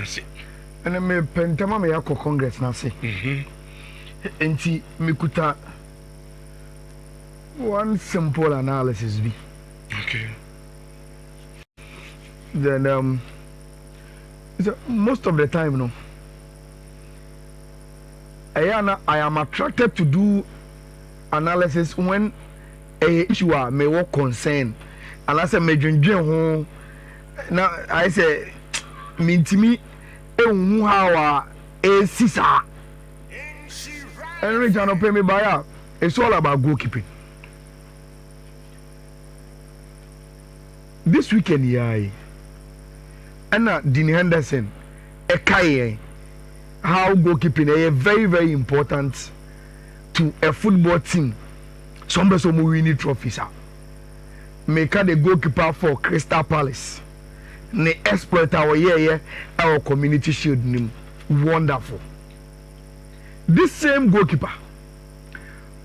see. And I may pentama me yako Congress na say. Enti mikuta one simple analysis be. Okay. Then so most of the time, no. I am attracted to do analysis when a issue may work concern. And I say me dwendwen now I say mintimi ehun how a sisa. Henry Jano pay me by it's all about goalkeeping. This weekend, yeah, and Dean Henderson, a kaye, how goalkeeping is very, very important to a football team. Some person who win trophies. Make the goalkeeper for Crystal Palace. Ne exploit our community shield. Wonderful. This same goalkeeper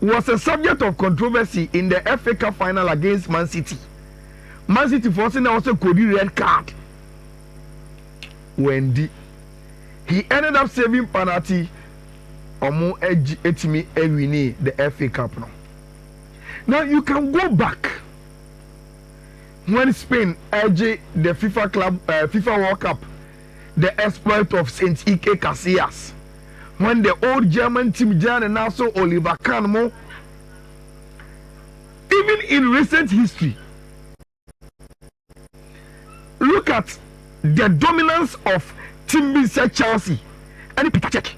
was a subject of controversy in the FA Cup final against Man City. Man City forcing also could red card. Wendy, he ended up saving penalty. Omo etimi ewini the FA Cup now you can go back when Spain edged the FIFA World Cup, the exploit of Saint Ike Casillas. When the old German team Jan and also Oliver Kahn, even in recent history, look at the dominance of Team Bisa Chelsea and Peter Cech.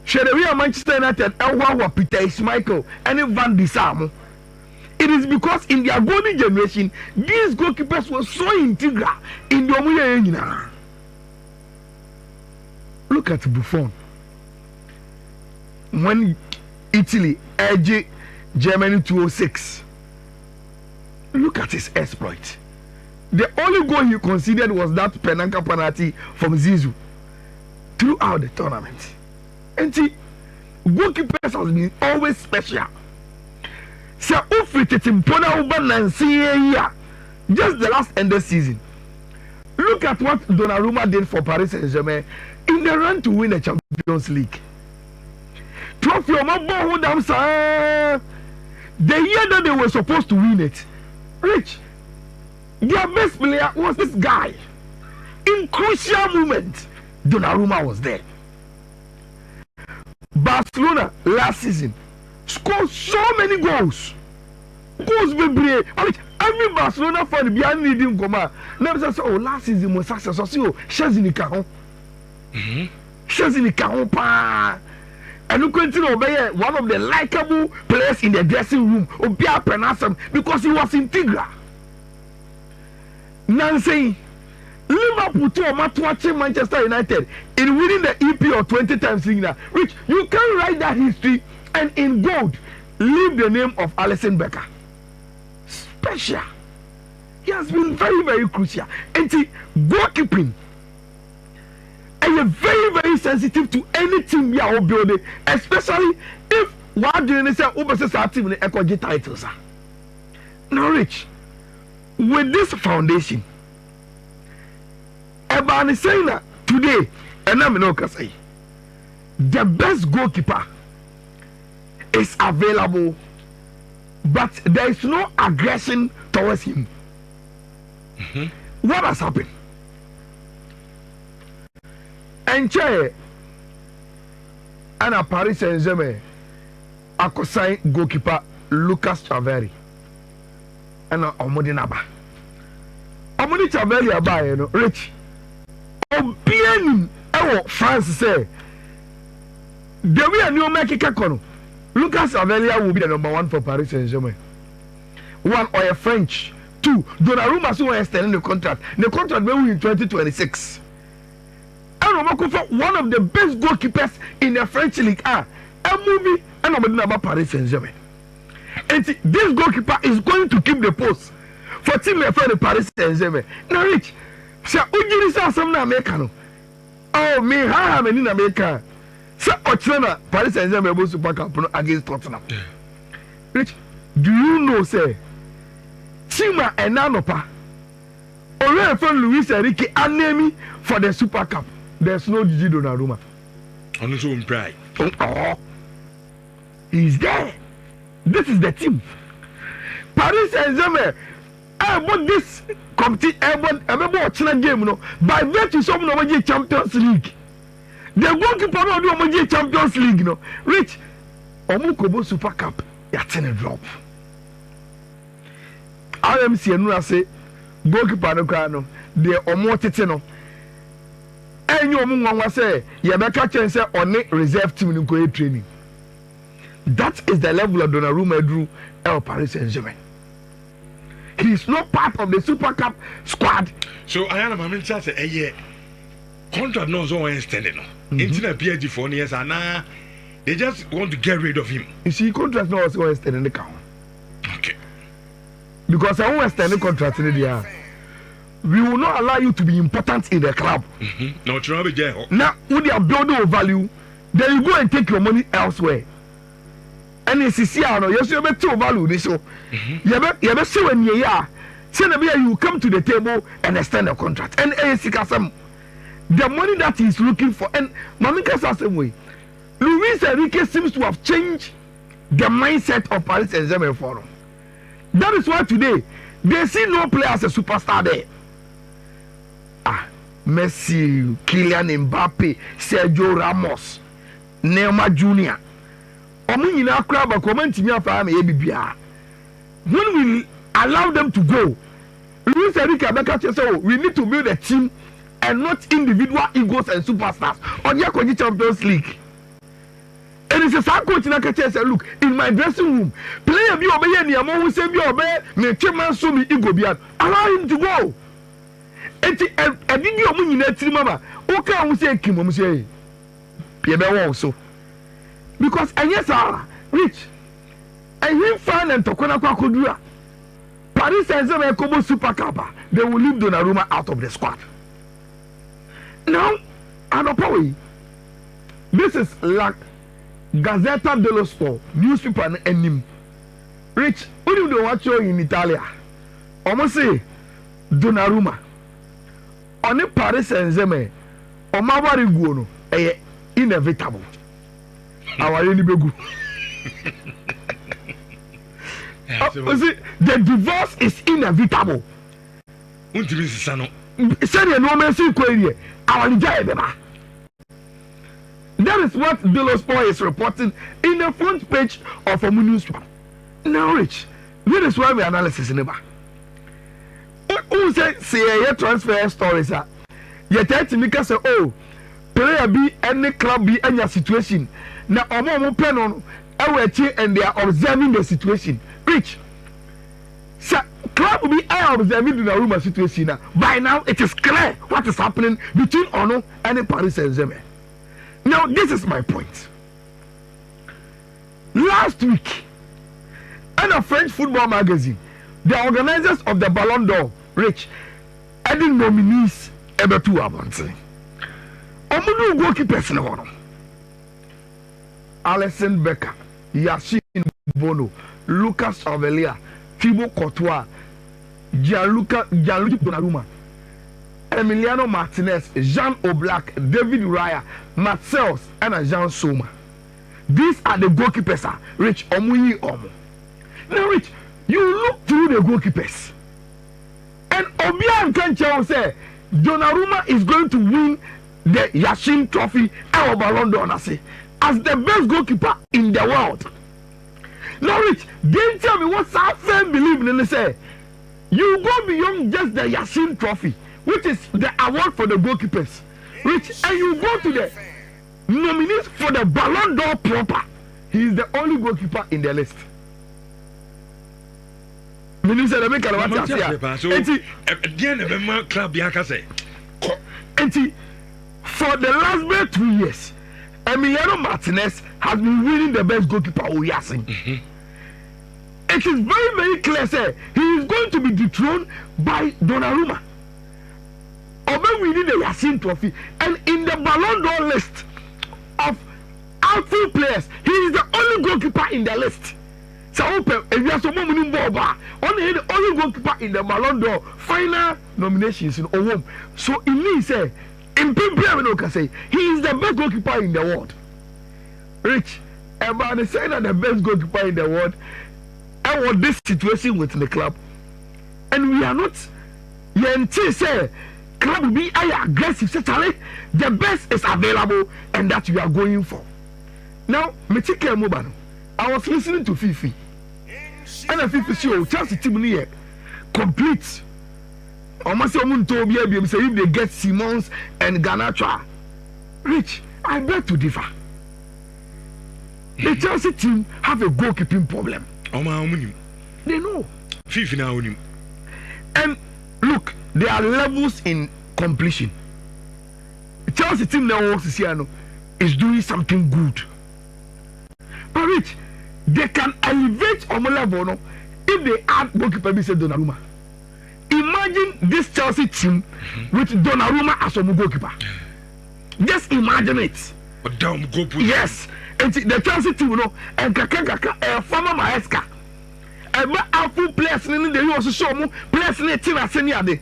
Shedewia Manchester United, Elwa Peter Schmeichel and Van de Sar. It is because in their golden generation, these goalkeepers were so integral in the Omuya. Look at Buffon. When Italy edged Germany 206, look at his exploit. The only goal he considered was that Penanka penalty from Zizou throughout the tournament. And see, goalkeepers has been always special. So, just the last end of the season. Look at what Donnarumma did for Paris Saint-Germain in the run to win the Champions League. Trophy the year that they were supposed to win it, Rich, their best player was this guy. In crucial moments, Donnarumma was there. Barcelona last season scored so many goals. Goals be brave. Every Barcelona fan behind needing Goma. Never say, oh, last season was successful. So, Chazini Caron. Chazini Caron pa. And you continue to be one of the likable players in the dressing room. Obia Penasam because he was integral. Nancy, Liverpool to watching Manchester United in winning the EPL 20 times league. Which you can write that history and in gold leave the name of Alisson Becker. Special. He has been very, very crucial. And the goalkeeping. And you're very, very sensitive to any team you are building, especially if what do you say over the team in the ECOG titles. Now, Rich, with this foundation, Eban is saying that today, and I'm not going to say, the best goalkeeper is available, but there is no aggression towards him. What has happened? And a Paris Saint-Germain acquired goalkeeper Lucas Chaveri and Omodinaba. Omodi Chaveri abaye no Rich. Obianim ewo France say the way new make kono Lucas Chaveri will be the number 1 for Paris Saint-Germain. 1 or a French. 2 Donnarumma so extending the contract. The contract will be in 2026. One of the best goalkeepers in the French league a movie and about Paris Saint-Germain. And this goalkeeper is going to keep the post for team for Paris Saint-Germain. Now, Rich, say, Ujiri say something American. Oh, me, how many in America? Say, Ochana, Paris Saint-Germain will Super Cup against Tottenham. Rich, do you know, say, Chima and Nanopa, Already from Luis Enrique and Nemi for the Super Cup. There's no Gigi Donnarumma. On his own pride. Oh, he's there. This is the team. Paris Saint-Germain. About this competition, about watching game, you know, by virtue of some of the Champions League. The goalkeeper of the Champions League, you know, Rich, Omukobo Super Cup, you're a drop. RMC and I say, goalkeeper no crano, the Omotitino. And you Omunga say, you better chance say on a reserve team in the training. That is the level of Donnarumma drew El Paris Saint-Germain. He is not part of the Super Cup squad. So I am a man say a year contract no so extended no. Internet PSG for years and they just want to get rid of him. You see, contract no so extended in the count. Okay. Because I won't extend the contract in the air. We will not allow you to be important in the club. No trouble there. Now, when you are building value, then you go and take your money elsewhere. And it's here, yes, you have to value this. So, you have see when you are, say you come to the table and extend the contract. And the money that he's looking for, and Mamika says the same way. Luis Enrique seems to have changed the mindset of Paris Saint-Germain for him. That is why today they see no player as a superstar there. Messi, Kylian Mbappe, Sergio Ramos, Neymar Jr. When we allow them to go, Luis Enrique said, we need to build a team and not individual egos and superstars. On the Champions League. And it's a sad coach in say, look, in my dressing room, player be obey any amount who say be obey, me chairman so me ego beyond. Allow him to go. And I did your money in that team, mama. Okay, I will say, Kim, say, Pierre also. Because and yes, Rich, and him fan and Tokona Kodura, Paris Saint-Germain Kobo Super Cup, they will leave Donnarumma out of the squad. Now, Anopawi, this is like Gazzetta dello Sport, newspaper and him. Rich, what do you watch in Italy? Almost say Donnarumma. On the Paris Saint-Germain, on my worry go no, inevitable. Our begu. The divorce is inevitable. Say no man see query. Our beba. That is what Dello Sport is reporting in the front page of a newspaper. Now, Rich, this is why we analysis in the back. Who say a transfer stories are? Yet, I say, oh, player be any club be any situation. Now, I'm pen on and they are observing the situation. Rich, so, club will be observing the Donnarumma situation. Now, by now, it is clear what is happening between Ono and Paris Saint-Germain. Now, this is my point. Last week, in a French football magazine, the organizers of the Ballon d'Or, Rich, adding nominees ever to Abonte. Omudu goalkeepers in one. Alison Becker, Yacine Bono, Lucas Ovelia, Thibaut Courtois, Gianluigi Donnarumma, Emiliano Martinez, Jean Oblak, David Raya, Marcels, and Jean Soma. These are the goalkeepers, Rich Omuyi Omo. Now, Rich, you look through the goalkeepers, and Obian Kancha say Donnarumma is going to win the Yashin Trophy and Ballon d'Or as the best goalkeeper in the world. Now, Rich, they tell me what South fan believe in, and they say you go beyond just the Yashin Trophy, which is the award for the goalkeepers, Rich, and you go to the nominees for the Ballon d'Or proper. He is the only goalkeeper in the list. Minister, the make what for the last 2 years, Emiliano Martinez has been winning the best goalkeeper Oyasin. It is very, very clear, sir. He is going to be dethroned by Donnarumma. Although we need the Yassin Trophy, and in the Ballon d'Or list of outfield players, he is the only goalkeeper in the list. So open if you are so many ball only the only goalkeeper in the Ballon d'Or final nominations in Owom. So in me say in Pimpia we can say he is the best goalkeeper in the world. Rich, about the saying that the best goalkeeper in the world. I want this situation within the club, and we are not. You say club will be aggressive. Say the best is available, and that we are going for. Now, Metike Mobano, I was listening to Fifi, and the Fifi show Chelsea team here complete. Almost someone told me say if they get Simons and Garnacho, Rich, I beg to differ. The Chelsea team have a goalkeeping problem. They know. Fifi now. And look, there are levels in completion. The Chelsea team now works this year is doing something good. But Rich, they can elevate on a level if they add goalkeeper Mr. Donnarumma. Imagine this Chelsea team with Donnarumma as a goalkeeper. Just imagine it. Yes. And the Chelsea team, and Kaka, former Maesca. And my full players in the also show me players in the team as any other.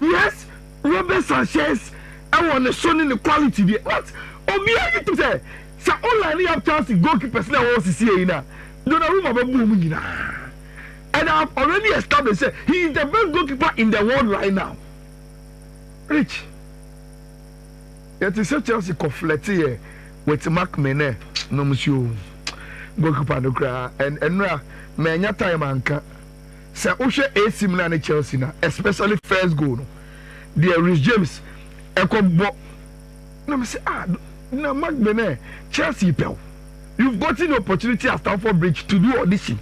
Yes, Robert Sanchez, I want to show in the quality. What? Obi to say, so only have Chelsea goalkeepers now also see now. Donnarumma boom. And I've already established he is the best goalkeeper in the world right now. Rich. It is Chelsea conflict here with Mark Mene, no monsieur. Goalkeeper no cry and now many time anka. Say Ushe AC Milan and Chelsea now, especially first goal. There is James Ekobo. No say no Mark Mene, Chelsea pel. You've gotten the opportunity at Stamford Bridge to do audition.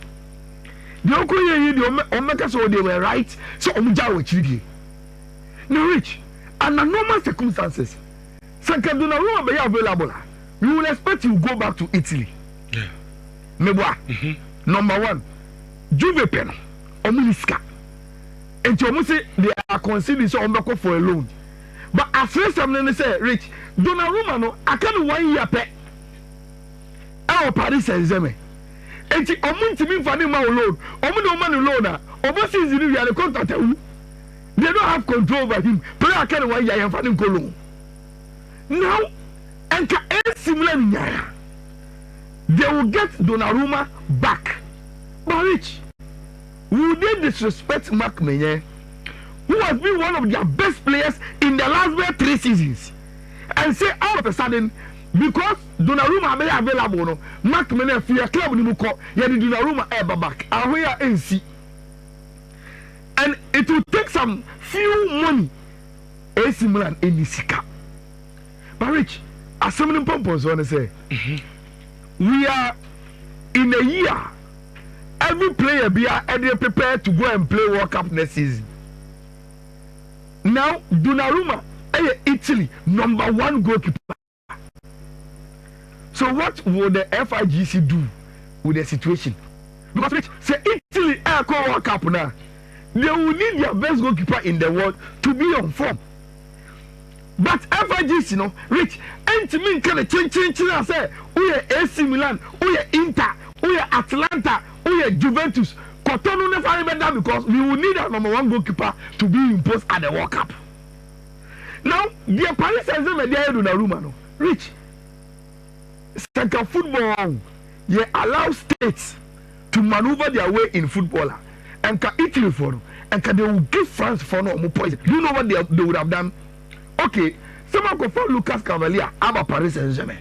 The uncle Omeka so they were right, so Omuja were cheating. Now Rich, under normal circumstances, Sanka Donnarumma be available. We will expect you to go back to Italy. Yeah. Meboa. Number one, Juve Pen, Omiliska. And you say they are considering so Omeko for a loan. But as first I'm say, Rich, Donnarumma no, I can't 1 year pay. Our Paris Saint-Germain. And the Omuntimi Fanima alone, Omuno loan, overseas in the contract. They don't have control over him. But I can't 1 year and Fanim Colon. Now, and similar they will get Donnarumma back. But Rich, would they disrespect Mark Meunier, who has been one of their best players in the last 3 seasons, and say all of a sudden, because Donnarumma may available, no, Mark Meunier for your club, Donnarumma ever back, and we are NC. And it will take some few money, AC Milan in the Sika. But Rich, as some purpose want to say, we are in a year. Every player be prepared to go and play World Cup next season. Now, Donnarumma, Italy, #1 goalkeeper. So what will the FIGC do with the situation? Because Rich, say Italy World Cup now, they will need their best goalkeeper in the world to be on form. But FIGC, Rich, and to me, can change and say, we are AC Milan, we are Inter, we are Atlanta, we are Juventus. Cotonou never remember because we will need a #1 goalkeeper to be imposed at the World Cup. Now, the Paris Saint-Germain, they are Donnarumma, no. Rich, second football, they allow states to maneuver their way in football. And can Italy for them, and can they will give France for no more poison. Do you know what they would have done? Okay, someone could follow Lucas Cavalier about Paris Saint-Germain.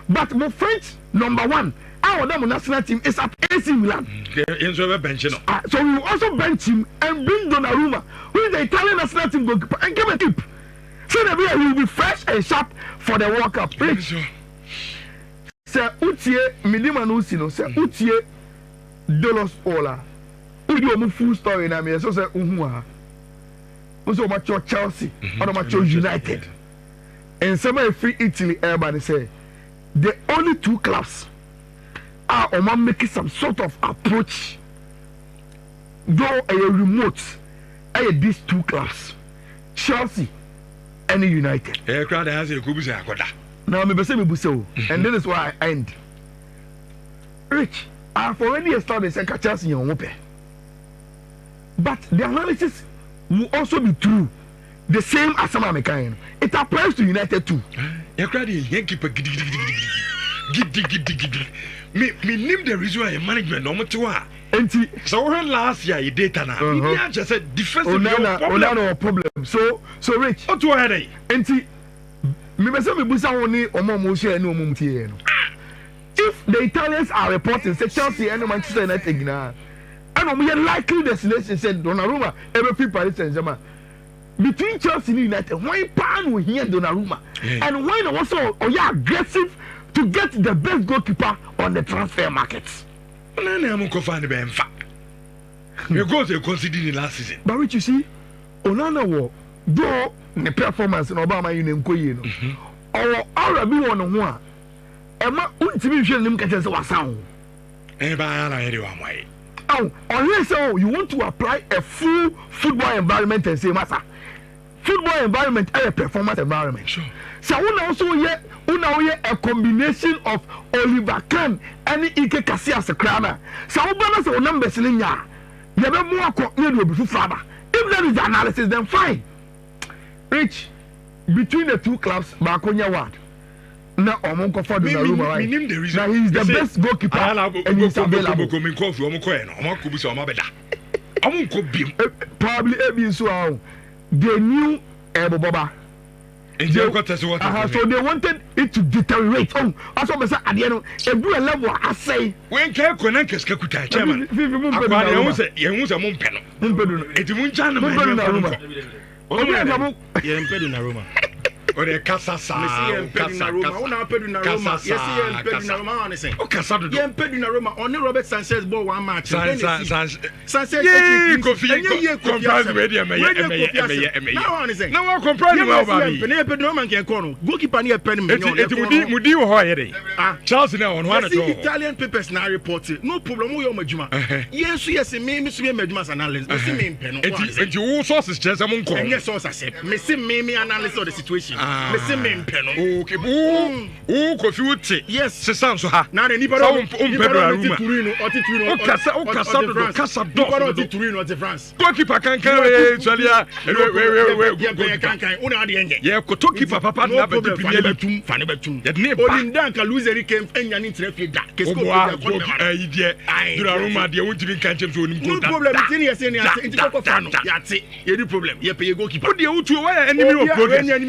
But my French #1, our national team is at AC Milan. So we will also bench him and bring Donnarumma, who is the Italian national team goalkeeper, and give a tip. So that he will be fresh and sharp for the World Cup. Sir Utie Midima Nusino, Sir Utie Dolos Ola. Who do you full story in Amia? So say also mature Chelsea or mature United. And some free Italy everybody say the only 2 clubs are making some sort of approach. Though a remote these 2 clubs, Chelsea and United. Now me say me buso, and that is why I end. Rich, I've already established a Chelsea in Ope. But the analysis will also be true. The same as some American. It applies to United too. You're crying, keeper. Me name the reason why management no matter. So when last year you data now, you just said defensive problem. So Rich. What do I say? Enti me say me busa woni omo mo share no omo mtie no. If the Italians are reporting say Chelsea and Manchester United na, and omo likely destination said Donnarumma ever fit Paris Saint-Germain. Between Chelsea and United, why pan will hear Donnarumma? And why also aggressive to get the best goalkeeper on the transfer markets? No, I'm going find the Benfa. You go to consider the last season. But Rich, you see, Onana wo do the performance in Obama Union Koye no. Or Arabi one one. Emma ultimate nim catches was sound. Oh, unless you want to apply a full football environment and say, Massa, football environment is a performance environment. Sure. So we also hear a combination of Oliver Kahn and Ike Casillas Krana. So we balance our numbers in ya. You have more continued with Faba. If that is the analysis, then fine. Rich, between the two clubs, Bakonia what? Now, Omonko for Donnarumma, right? Now he's the best goalkeeper and he's available. Probably so they knew Boba. So they wanted it to deteriorate. Oh, as I said at the end, a level I say. When can connect chairman? Ore kasa sa una Pedunaruma yes Pedunaruma on say o kasa do yen Pedunaruma on Robert Sanchez ball one match Sanchez comprise we dey me now on say now comprise we ba bi ne Pedunaruma nke ko no goalkeeper ne pen me mudi wo ho yere Charles na on one to Italian papers na report no problem wo yo madwuma yen so yes me so be madwuma analysis me see me pen no enti wo sources chese mo nko enye source accept me see me analysis of the situation. Me me mpeno. Okay, Kofi Uti. Yes. Sesan so ha. Na ni para Donnarumma. Kasa do. Turino to France. Goalkeeper kan Italia. Kan. Una de enye. Ye ko goalkeeper papa na ba Premier League. Fane betum. Ye ne ba. Olindan ka loser came enya ni traffic da. Kesko ko de Donnarumma de won timi kan chem so onim ko da. No problem. Tini ye say ni ase. Nti ko fa no. Ya te. Ye di problem. Ye pay goalkeeper. Wo de utu wa enemy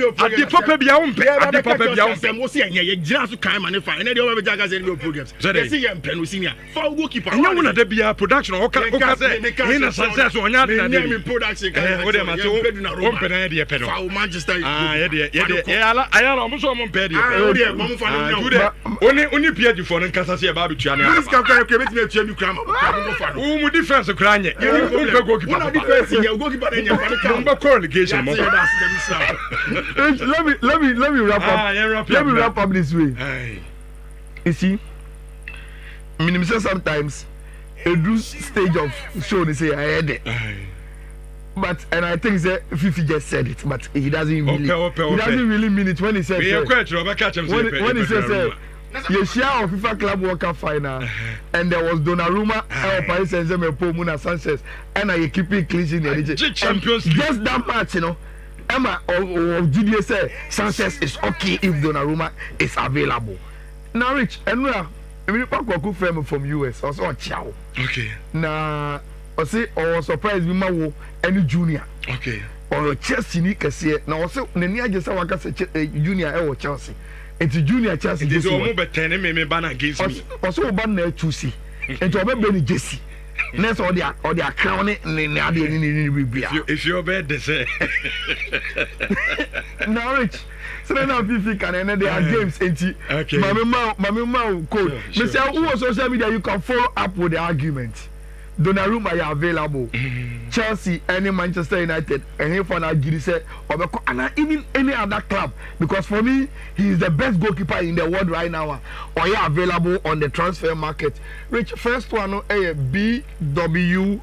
of progress. Papa bia wo mpe ade papa bia wo mpe wo se enye ye gira so kan mane fa ene de wo be jaga se new programs ye se ye mpe no senior fa goalkeeper enye wo na de bia production o ka se ni na success onya de na de mi production wo de ma so wo mpe na de pe no fa Manchester ye ala ayala mo so mo mpe de wo de mo fa no oni PSG for no nkasa se ba betua ne this can can beti na tua mi kra mo fa no wo mu defense kra nye ye ni goalkeeper wo na defense ye goalkeeper na nya fa no ka mo ko relegation mo let me wrap up. Let me wrap up this way. You see, minimum sometimes a do stage of show they say I heard it. But and I think that Fifi just said it, but he doesn't really he doesn't really mean it when he says when he says you share of FIFA Club World Cup final and there was Donnarumma and Paris Saint-Germain Muna Sanchez and I keep it clean in the Champions League. Just that match, you know. Emma or GDA say Sanchez is okay if Donnarumma is available. Now, Rich, and we are from US. Also, ciao. Okay. Now, I say, or surprise me, Mawo, any junior. Okay. Or Chelsea, ni kasiye. Now, also, Nenia just say, "Waka say junior or Chelsea." It's junior Chelsea. It is almost better than me ban against me. Also, ban there to see. And to be Jesse. Next or their crown if you're bad they say now Rich so now Fifi can and there are games okay mama code me say who on social media you can follow up with the argument Donnarumma are available Chelsea any Manchester United and here for now Giri say and even any other club because for me he is the best goalkeeper in the world right now or you available on the transfer market. Rich, first one a BWA3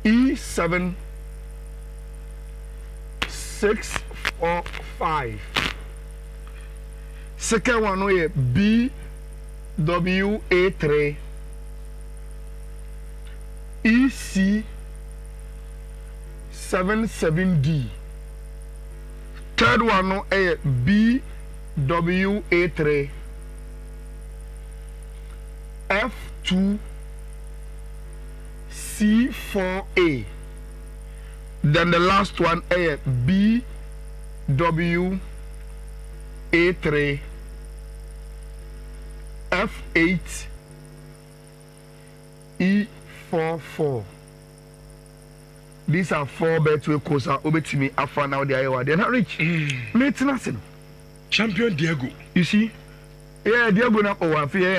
E7 645 Second one no B W A3 EC 77D. Third one no B W A3 F2 C4A. Then the last one B W A3 F8 E44. These are 4 betway courses. Obetimi afa now they are not rich. Nothing. Champion Diego. You see? Yeah, Diego na owa